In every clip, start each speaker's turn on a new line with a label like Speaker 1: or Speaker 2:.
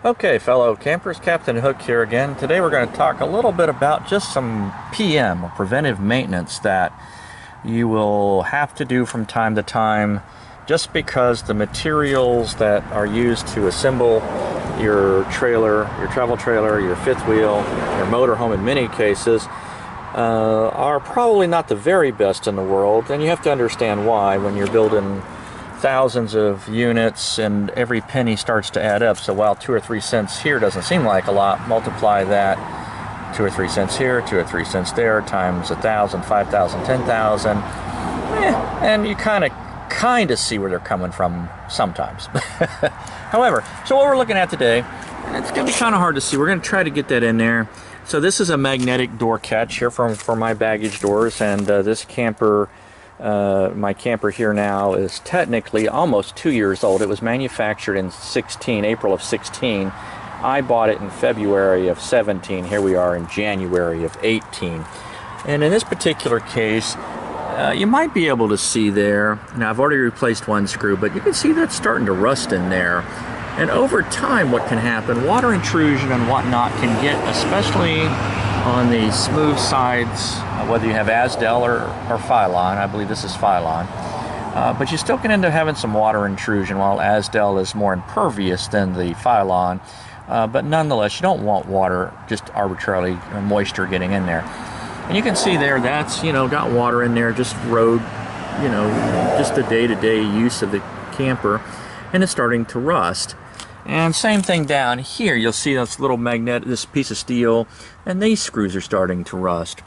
Speaker 1: Okay, fellow campers, Captain Hook here again. Today we're going to talk a little bit about just some PM, or preventive maintenance, that you will have to do from time to time just because the materials that are used to assemble your trailer, your travel trailer, your fifth wheel, your motorhome in many cases, are probably not the very best in the world, and you have to understand why when you're building thousands of units and every penny starts to add up. So while 2 or 3 cents here doesn't seem like a lot, multiply that 2 or 3 cents here, 2 or 3 cents there, times 1,000, 5,000, 10,000, and you kind of see where they're coming from sometimes. However, so what we're looking at today, it's going to be kind of hard to see. We're going to try to get that in there. So this is a magnetic door catch here for my baggage doors, and this camper, my camper here now, is technically almost 2 years old. It was manufactured in April of 16. I bought it in February of 17. Here we are in January of 18. And in this particular case, you might be able to see there, now I've already replaced one screw, but you can see that's starting to rust in there. And over time, what can happen, water intrusion and whatnot can get, especially on the smooth sides, whether you have Azdel or Phylon. I believe this is Phylon. But you still can end up having some water intrusion, while Azdel is more impervious than the Phylon. But nonetheless, you don't want water, just arbitrarily moisture getting in there. And you can see there, that's, got water in there, just road, just the day-to-day use of the camper, and it's starting to rust. And same thing down here, you'll see this little magnet, this piece of steel, and these screws are starting to rust.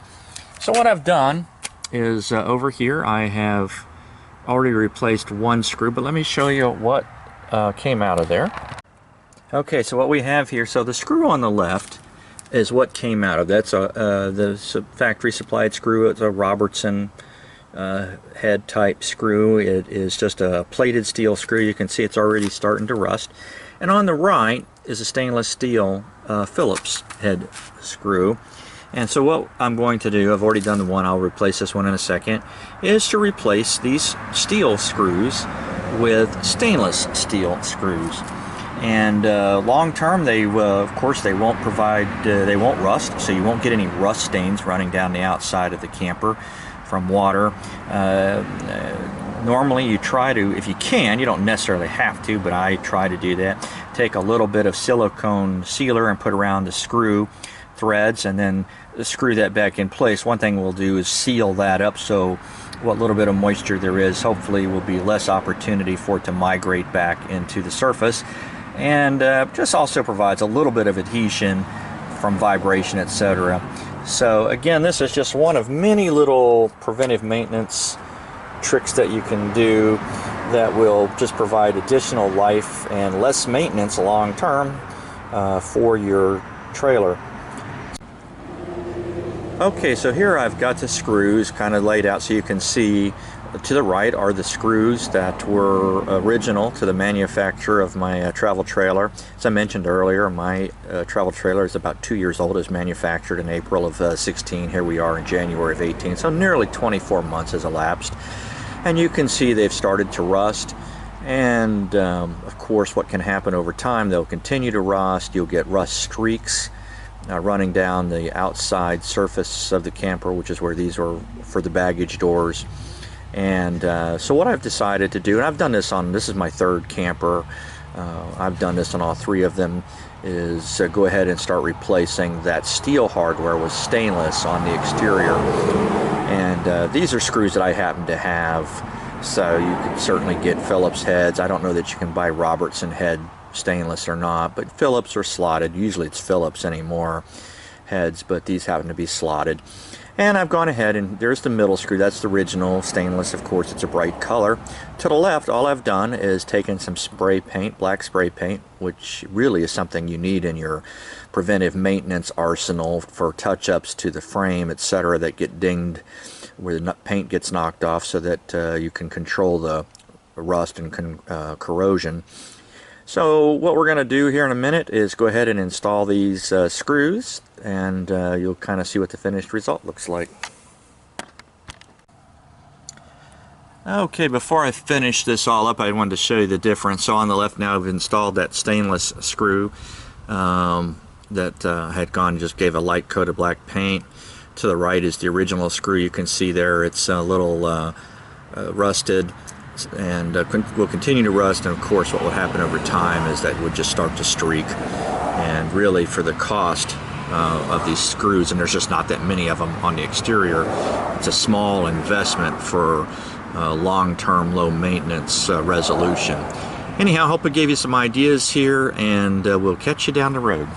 Speaker 1: So what I've done is over here I have already replaced one screw, but let me show you what came out of there. Okay, so what we have here, so the screw on the left is what came out of. That's the factory supplied screw. It's a Robertson head type screw. It is just a plated steel screw. You can see it's already starting to rust. And on the right is a stainless steel Phillips head screw. And so what I'm going to do, I've already done the one, I'll replace this one in a second, is to replace these steel screws with stainless steel screws. And long term, they of course they won't provide, they won't rust, so you won't get any rust stains running down the outside of the camper from water. Normally you try to, if you can, you don't necessarily have to, but I try to do that, take a little bit of silicone sealer and put around the screw threads and then screw that back in place. One thing we'll do is seal that up, so what little bit of moisture there is hopefully will be less opportunity for it to migrate back into the surface, and just also provides a little bit of adhesion from vibration, etc. So again, this is just one of many little preventive maintenance tricks that you can do that will just provide additional life and less maintenance long term for your trailer. Okay, so here I've got the screws kind of laid out so you can see. To the right are the screws that were original to the manufacturer of my travel trailer. As I mentioned earlier, my travel trailer is about 2 years old. It was manufactured in April of 16. Here we are in January of 18. So nearly 24 months has elapsed. And you can see they've started to rust. And of course, what can happen over time, they'll continue to rust. You'll get rust streaks running down the outside surface of the camper, which is where these are for the baggage doors. And so what I've decided to do, and I've done this on, this is my third camper, I've done this on all three of them, is go ahead and start replacing that steel hardware with stainless on the exterior. And these are screws that I happen to have, so you can certainly get Phillips heads. I don't know that you can buy Robertson head stainless or not, but Phillips are slotted. Usually it's Phillips anymore heads, but these happen to be slotted. And I've gone ahead, and there's the middle screw. That's the original stainless. Of course, it's a bright color. To the left, all I've done is taken some spray paint, black spray paint, which really is something you need in your preventive maintenance arsenal for touch-ups to the frame, etc., that get dinged where the paint gets knocked off, so that you can control the rust and corrosion. So what we're going to do here in a minute is go ahead and install these screws, and you'll kind of see what the finished result looks like. Okay, before I finish this all up, I wanted to show you the difference. So on the left now I've installed that stainless screw that had gone, just gave a light coat of black paint. To the right is the original screw. You can see there it's a little rusted and will continue to rust, and of course what will happen over time is that it would just start to streak. And really, for the cost of these screws, and there's just not that many of them on the exterior, it's a small investment for long-term low maintenance resolution. Anyhow, I hope it gave you some ideas here, and we'll catch you down the road.